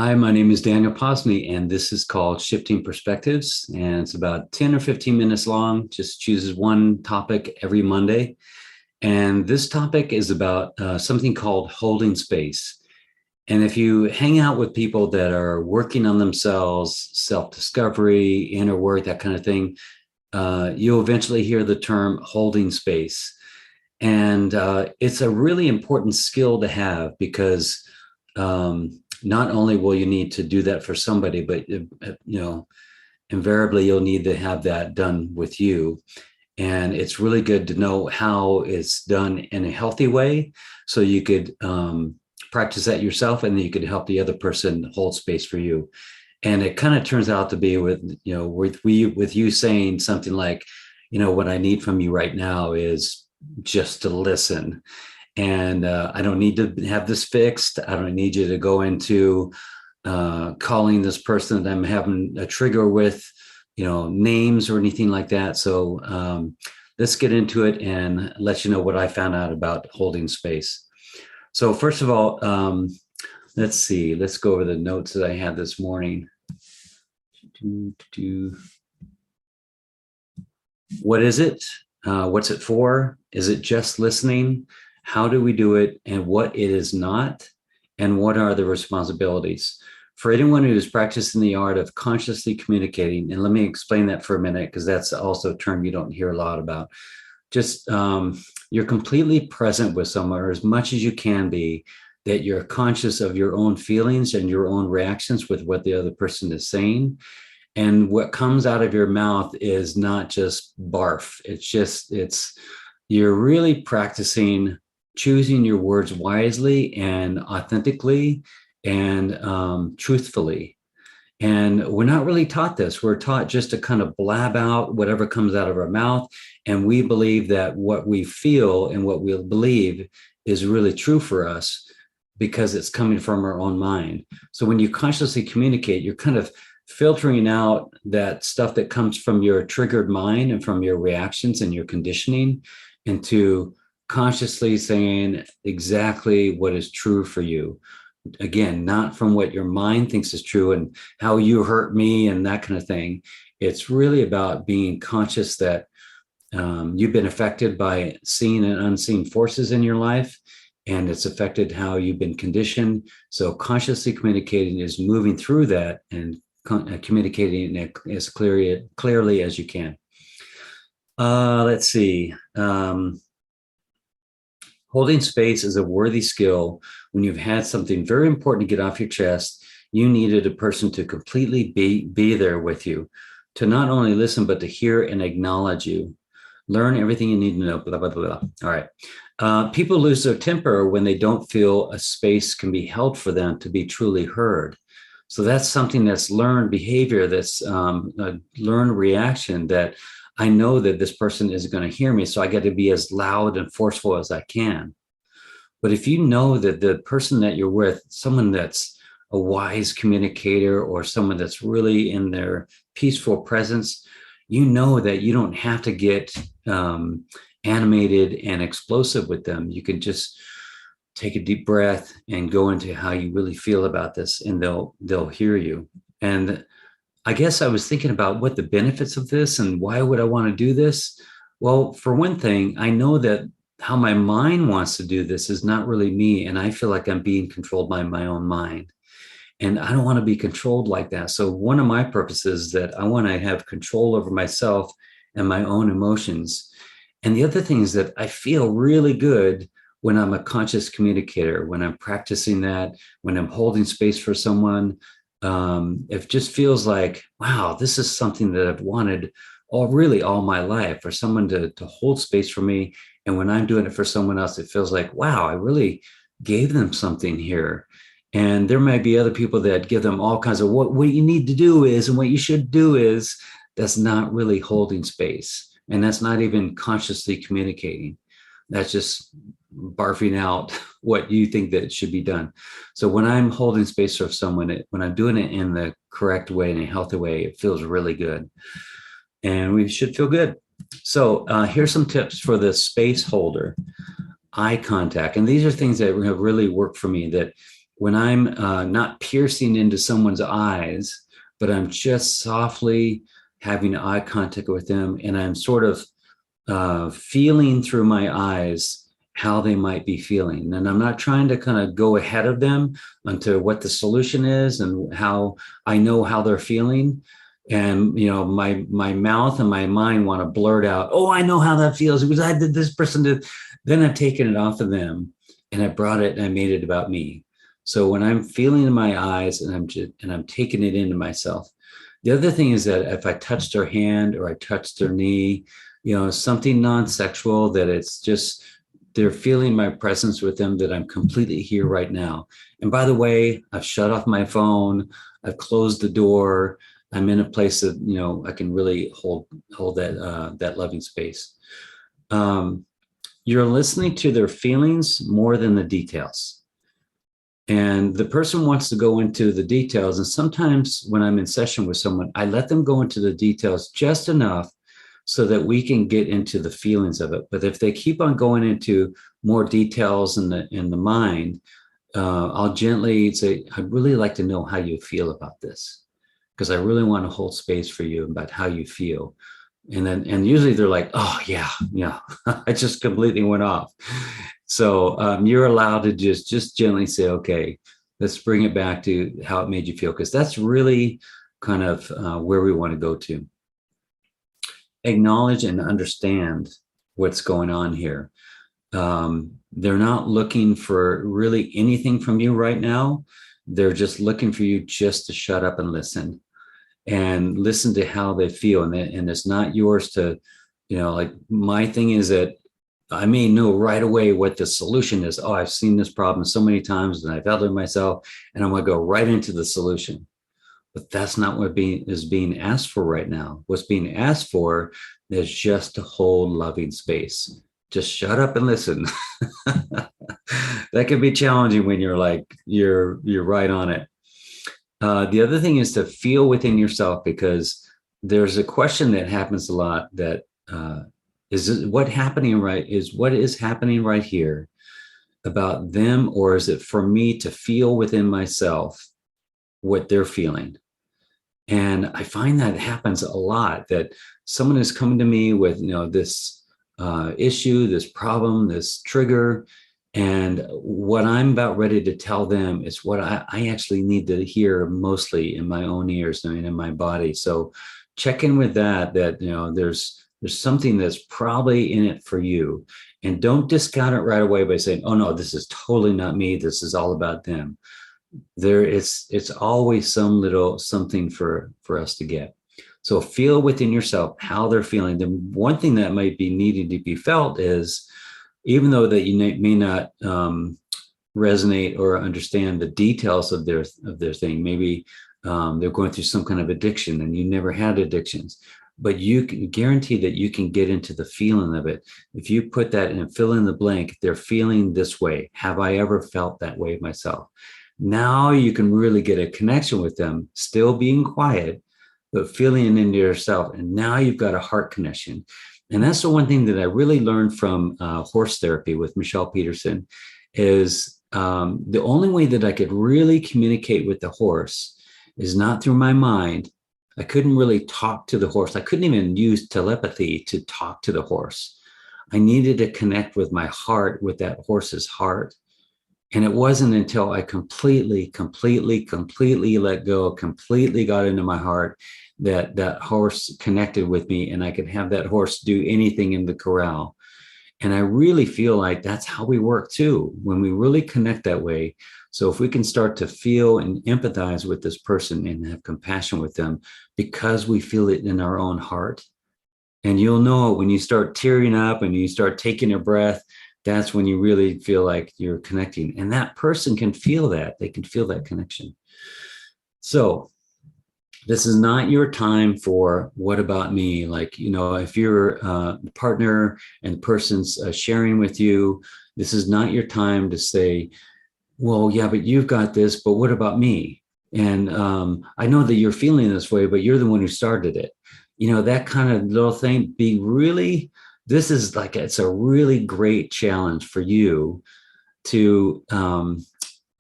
Hi, my name is Daniel Posney, and this is called Shifting Perspectives. And it's about 10 or 15 minutes long, just chooses one topic every Monday. And this topic is about something called holding space. And if you hang out with people that are working on themselves, self discovery, inner work, that kind of thing, you'll eventually hear the term holding space. And it's a really important skill to have because not only will you need to do that for somebody, but invariably you'll need to have that done with you. And it's really good to know how it's done in a healthy way, so you could practice that yourself, and then you could help the other person hold space for you. And it kind of turns out to be with you saying something like, what I need from you right now is just to listen. And I don't need to have this fixed. I don't need you to go into calling this person that I'm having a trigger with, names or anything like that. So let's get into it and let you know what I found out about holding space. So first of all, let's see. Let's go over the notes that I had this morning. What is it? What's it for? Is it just listening? How do we do it, and what it is not, and what are the responsibilities? For anyone who is practicing the art of consciously communicating, and let me explain that for a minute, because that's also a term you don't hear a lot about. Just you're completely present with someone, or as much as you can be, that you're conscious of your own feelings and your own reactions with what the other person is saying. And what comes out of your mouth is not just barf. You're really practicing choosing your words wisely and authentically and truthfully. And we're not really taught this. We're taught just to kind of blab out whatever comes out of our mouth. And we believe that what we feel and what we believe is really true for us because it's coming from our own mind. So when you consciously communicate, you're kind of filtering out that stuff that comes from your triggered mind and from your reactions and your conditioning into consciously saying exactly what is true for you. Again, not from what your mind thinks is true and how you hurt me and that kind of thing. It's really about being conscious that you've been affected by seen and unseen forces in your life, and it's affected how you've been conditioned. So consciously communicating is moving through that and communicating it as clearly as you can. Let's see. Holding space is a worthy skill when you've had something very important to get off your chest. You needed a person to completely be there with you, to not only listen, but to hear and acknowledge you. Learn everything you need to know, blah, blah, blah. All right. People lose their temper when they don't feel a space can be held for them to be truly heard. So that's something that's learned behavior, that's a learned reaction, that I know that this person is going to hear me, so I got to be as loud and forceful as I can. But if you know that the person that you're with, someone that's a wise communicator or someone that's really in their peaceful presence, you know that you don't have to get animated and explosive with them. You can just take a deep breath and go into how you really feel about this, and they'll hear you. And I guess I was thinking about what the benefits of this and why would I want to do this? Well, for one thing, I know that how my mind wants to do this is not really me. And I feel like I'm being controlled by my own mind. And I don't want to be controlled like that. So one of my purposes is that I want to have control over myself and my own emotions. And the other thing is that I feel really good when I'm a conscious communicator, when I'm practicing that, when I'm holding space for someone. It just feels like, wow, this is something that I've wanted all my life, for someone to hold space for me. And when I'm doing it for someone else, it feels like, wow, I really gave them something here. And there might be other people that give them all kinds of what you need to do is, and what you should do is. That's not really holding space. And that's not even consciously communicating. That's just barfing out what you think that should be done. So when I'm holding space for someone, when I'm doing it in the correct way, in a healthy way, it feels really good. And we should feel good. So here's some tips for the space holder. Eye contact. And these are things that have really worked for me, that when I'm not piercing into someone's eyes, but I'm just softly having eye contact with them, and I'm sort of feeling through my eyes how they might be feeling. And I'm not trying to kind of go ahead of them onto what the solution is and how I know how they're feeling. And my mouth and my mind want to blurt out, "Oh, I know how that feels because I did this person did." Then I've taken it off of them and I brought it and I made it about me. So when I'm feeling in my eyes and I'm taking it into myself. The other thing is that if I touch their hand or I touch their knee, something non-sexual, that it's just they're feeling my presence with them, that I'm completely here right now. And by the way, I've shut off my phone, I've closed the door, I'm in a place that I can really hold that loving space. You're listening to their feelings more than the details. And the person wants to go into the details. And sometimes when I'm in session with someone, I let them go into the details just enough so that we can get into the feelings of it. But if they keep on going into more details in the mind, I'll gently say, "I'd really like to know how you feel about this, because I really want to hold space for you about how you feel." And usually they're like, "Oh yeah, yeah." I just completely went off. So you're allowed to just gently say, "Okay, let's bring it back to how it made you feel," because that's really kind of where we want to go to. Acknowledge and understand what's going on here. They're not looking for really anything from you right now. They're just looking for you just to shut up and listen to how they feel. And it's not yours to, like my thing is that I may know right away what the solution is. Oh, I've seen this problem so many times and I've felt it myself, and I'm going to go right into the solution. But that's not what is being asked for right now. What's being asked for is just to hold loving space. Just shut up and listen. That can be challenging when you're right on it. The other thing is to feel within yourself, because there's a question that happens a lot that is what is happening right here about them, or is it for me to feel within myself what they're feeling? And I find that happens a lot, that someone is coming to me with, this issue, this problem, this trigger. And what I'm about ready to tell them is what I actually need to hear mostly in my own ears and in my body. So check in with that, there's something that's probably in it for you. And don't discount it right away by saying, "Oh no, this is totally not me. This is all about them." It's always some little something for us to get. So feel within yourself how they're feeling. The one thing that might be needing to be felt is, even though that you may not resonate or understand the details of their thing, maybe they're going through some kind of addiction and you never had addictions, but you can guarantee that you can get into the feeling of it. If you put that and fill in the blank, they're feeling this way. Have I ever felt that way myself? Now you can really get a connection with them, still being quiet, but feeling into yourself. And now you've got a heart connection. And that's the one thing that I really learned from horse therapy with Michelle Peterson, is the only way that I could really communicate with the horse is not through my mind. I couldn't really talk to the horse. I couldn't even use telepathy to talk to the horse. I needed to connect with my heart, with that horse's heart. And it wasn't until I completely let go, completely got into my heart, that that horse connected with me and I could have that horse do anything in the corral. And I really feel like that's how we work too, when we really connect that way. So if we can start to feel and empathize with this person and have compassion with them because we feel it in our own heart. And you'll know when you start tearing up and you start taking a breath, that's when you really feel like you're connecting. And that person can feel that. They can feel that connection. So this is not your time for what about me? Like, if you're a partner and the person's sharing with you, this is not your time to say, "Well, yeah, but you've got this, but what about me? And I know that you're feeling this way, but you're the one who started it." That kind of little thing. This is like, it's a really great challenge for you to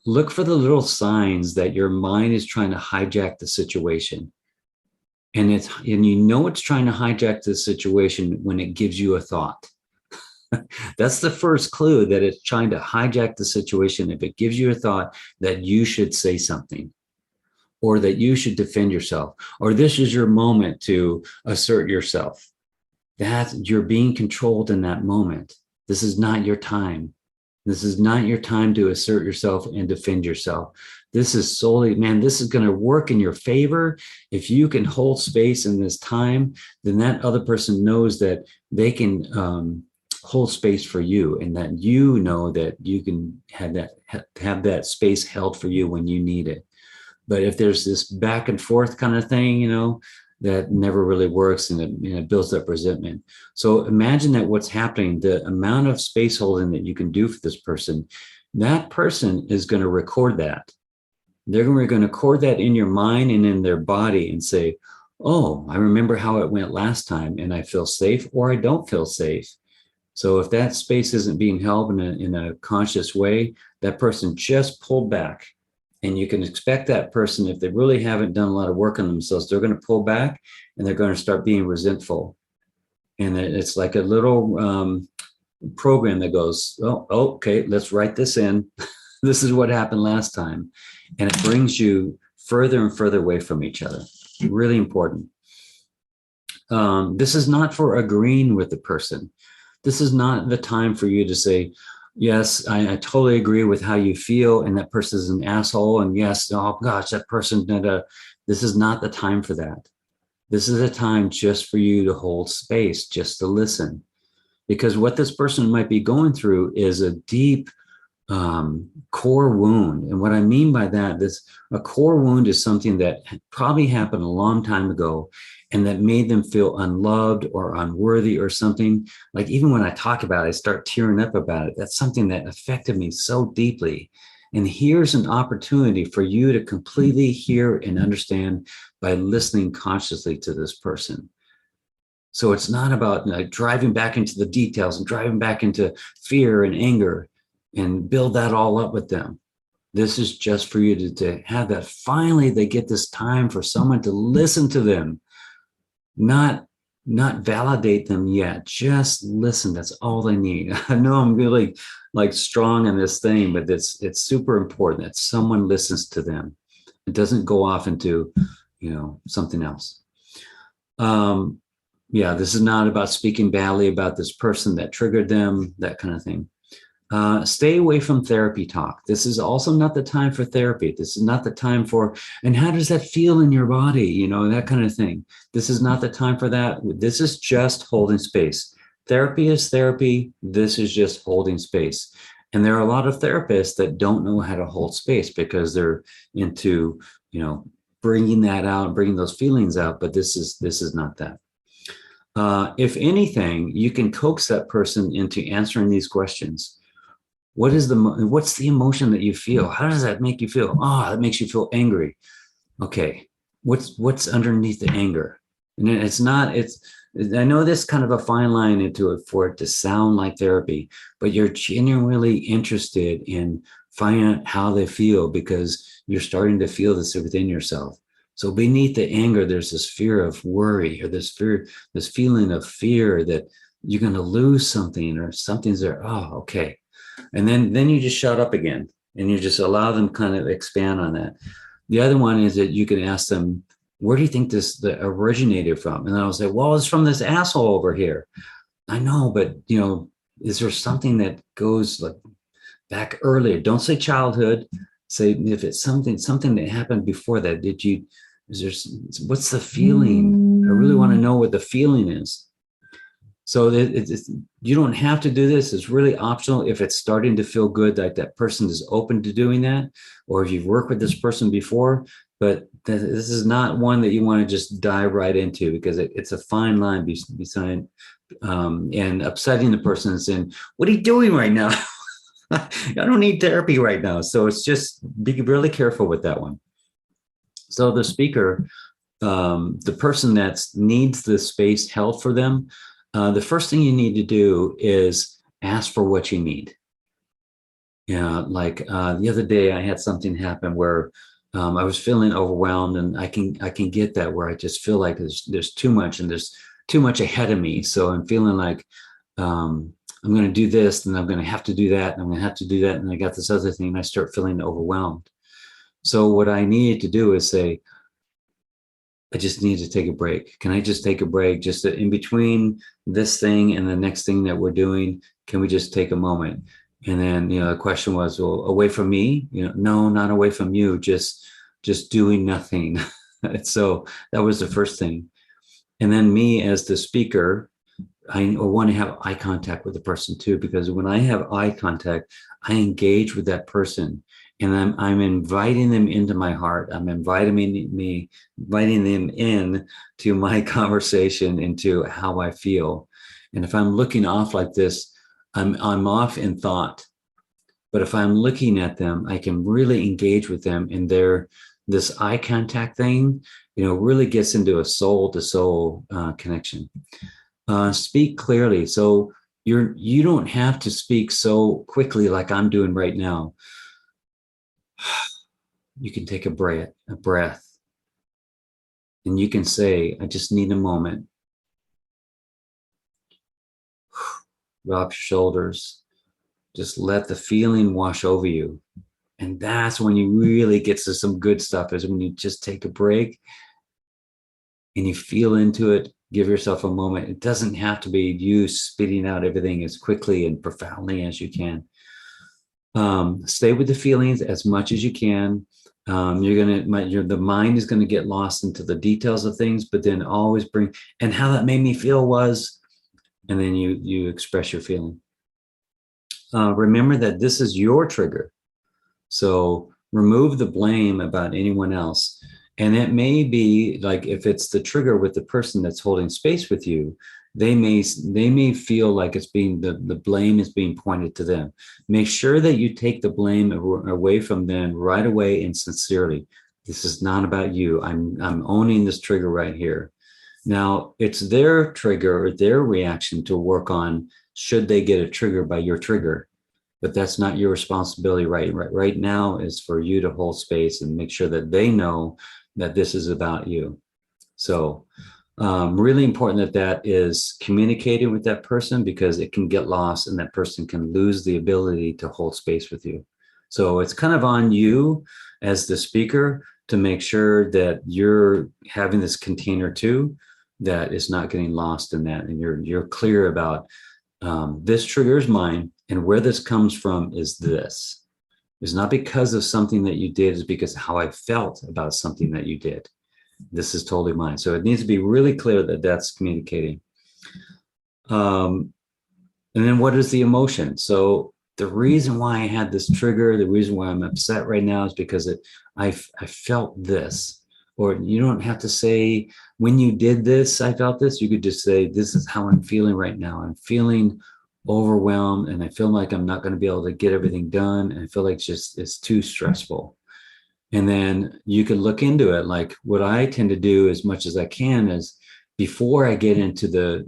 look for the little signs that your mind is trying to hijack the situation. And you know it's trying to hijack the situation when it gives you a thought. That's the first clue that it's trying to hijack the situation. If it gives you a thought that you should say something, or that you should defend yourself, or this is your moment to assert yourself, that you're being controlled in that moment. This is not your time. This is not your time to assert yourself and defend yourself. This is solely, man, this is going to work in your favor. If you can hold space in this time, then that other person knows that they can hold space for you, and that you know that you can have that space held for you when you need it. But if there's this back and forth kind of thing, that never really works, and it builds up resentment. So imagine that what's happening, the amount of space holding that you can do for this person, that person is going to record that. They're going to record that in your mind and in their body and say, oh, I remember how it went last time, and I feel safe, or I don't feel safe. So if that space isn't being held in a conscious way, that person just pulled back. And you can expect that person, if they really haven't done a lot of work on themselves, they're going to pull back and they're going to start being resentful. And it's like a little program that goes, oh, okay, let's write this in. This is what happened last time. And it brings you further and further away from each other. Really important. This is not for agreeing with the person. This is not the time for you to say, yes, I totally agree with how you feel, and that person is an asshole. And yes, oh gosh, that person, this is not the time for that. This is a time just for you to hold space, just to listen. Because what this person might be going through is a deep core wound. And what I mean by that, a core wound is something that probably happened a long time ago, and that made them feel unloved or unworthy or something. Like, even when I talk about it, I start tearing up about it. That's something that affected me so deeply. And here's an opportunity for you to completely hear and understand by listening consciously to this person. So it's not about driving back into the details and driving back into fear and anger and build that all up with them. This is just for you to have that. Finally, they get this time for someone to listen to them. Not validate them yet, just listen. That's all they need. I know I'm really strong in this thing, but it's super important that someone listens to them. It doesn't go off into something else. This is not about speaking badly about this person that triggered them, that kind of thing. Stay away from therapy talk. This is also not the time for therapy. This is not the time for, and how does that feel in your body? That kind of thing. This is not the time for that. This is just holding space. Therapy is therapy. This is just holding space. And there are a lot of therapists that don't know how to hold space because they're into, bringing that out, bringing those feelings out. But this is not that. If anything, you can coax that person into answering these questions. What's the emotion that you feel? How does that make you feel? Oh, that makes you feel angry. Okay. What's underneath the anger? And I know this kind of a fine line into it for it to sound like therapy, but you're genuinely interested in finding out how they feel because you're starting to feel this within yourself. So beneath the anger, there's this fear of worry, or this feeling of fear that you're going to lose something, or something's there. Oh, okay. And then you just shut up again, and you just allow them kind of expand on that. The other one is that you can ask them, where do you think this originated from? And I'll say, well, it's from this asshole over here. I know, but is there something that goes back earlier? Don't say childhood. Say if it's something that happened before that. What's the feeling? I really want to know what the feeling is. So you don't have to do this. It's really optional if it's starting to feel good, like that person is open to doing that, or if you've worked with this person before. But this is not one that you want to just dive right into, because it's a fine line between and upsetting the person and saying, what are you doing right now? I don't need therapy right now. So it's just be really careful with that one. So the speaker, the person that needs the space held for them, the first thing you need to do is ask for what you need. Yeah, like the other day, I had something happen where I was feeling overwhelmed, and I can get that where I just feel like there's too much, and there's too much ahead of me. So I'm feeling like um, I'm going to do this, and I'm going to have to do that, and I'm going to have to do that, and I got this other thing, and I start feeling overwhelmed. So what I needed to do is say, I just need to take a break. Can I just take a break, just in between this thing and the next thing that we're doing? Can we just take a moment? And then, the question was, well, away from me? No, not away from you. Just doing nothing. So that was the first thing. And then me as the speaker, I want to have eye contact with the person too, because when I have eye contact, I engage with that person, and I'm inviting them into my heart. I'm inviting them in to my conversation, into how I feel. And if I'm looking off like this, I'm off in thought. But if I'm looking at them, I can really engage with them, and this eye contact thing, really gets into a soul to soul connection. Speak clearly. So you don't have to speak so quickly like I'm doing right now. You can take a breath, and you can say, I just need a moment. Drop your shoulders. Just let the feeling wash over you. And that's when you really get to some good stuff, is when you just take a break and you feel into it. Give yourself a moment. It doesn't have to be you spitting out everything as quickly and profoundly as you can. Stay with the feelings as much as you can. The mind is gonna get lost into the details of things, but then always bring, and how that made me feel was, and then you express your feeling. Remember that this is your trigger, so remove the blame about anyone else. And it may be like, if it's the trigger with the person that's holding space with you, they may feel like it's being the blame is being pointed to them. Make sure that you take the blame away from them right away and sincerely. This is not about you. I'm owning this trigger right here. Now it's their trigger or their reaction to work on, should they get a trigger by your trigger. But that's not your responsibility. Right now is for you to hold space and make sure that they know that this is about you. So really important that is communicating with that person, because it can get lost and that person can lose the ability to hold space with you. So it's kind of on you as the speaker to make sure that you're having this container too, that is not getting lost in that, and you're clear about this trigger is mine, and where this comes from is this. It's not because of something that you did, it's because of how I felt about something that you did. This is totally mine. So it needs to be really clear that that's communicating. And then what is the emotion? So the reason why I had this trigger, the reason why I'm upset right now is because I felt this. Or you don't have to say, when you did this, I felt this. You could just say, this is how I'm feeling right now. I'm feeling overwhelmed, and I feel like I'm not going to be able to get everything done. And I feel like it's too stressful. And then you can look into it. Like, what I tend to do as much as I can is, before I get into the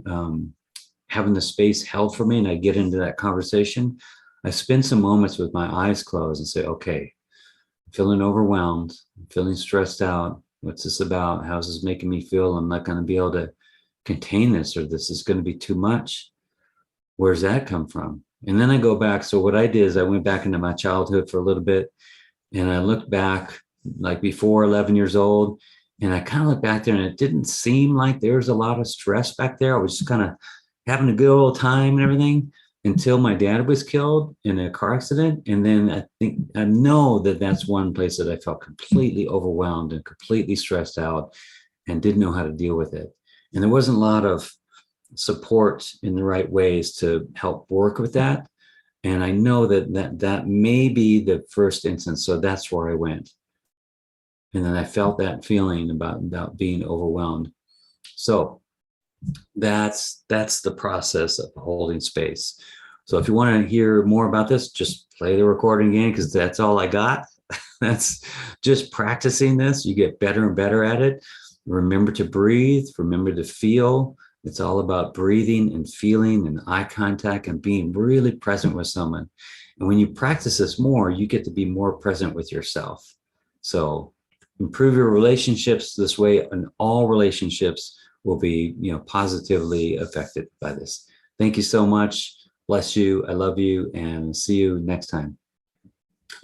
having the space held for me and I get into that conversation, I spend some moments with my eyes closed and say, okay, I'm feeling overwhelmed, I'm feeling stressed out. What's this about? How's this making me feel? I'm not going to be able to contain this, or this is going to be too much. Where's that come from? And then I go back. So what I did is I went back into my childhood for a little bit, and I looked back, like before 11 years old, and I kind of looked back there, and it didn't seem like there was a lot of stress back there. I was just kind of having a good old time and everything, until my dad was killed in a car accident. And then I know that that's one place that I felt completely overwhelmed and completely stressed out and didn't know how to deal with it. And there wasn't a lot of support in the right ways to help work with that. And I know that may be the first instance. So that's where I went. And then I felt that feeling about being overwhelmed. So that's the process of holding space. So if you want to hear more about this, just play the recording again, because that's all I got. That's just practicing this. You get better and better at it. Remember to breathe, remember to feel. It's all about breathing and feeling and eye contact and being really present with someone. And when you practice this more, you get to be more present with yourself. So improve your relationships this way, and all relationships will be, positively affected by this. Thank you so much. Bless you. I love you, and see you next time.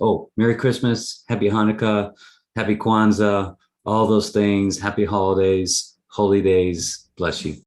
Oh, Merry Christmas, Happy Hanukkah, Happy Kwanzaa, all those things. Happy holidays, holy days. Bless you.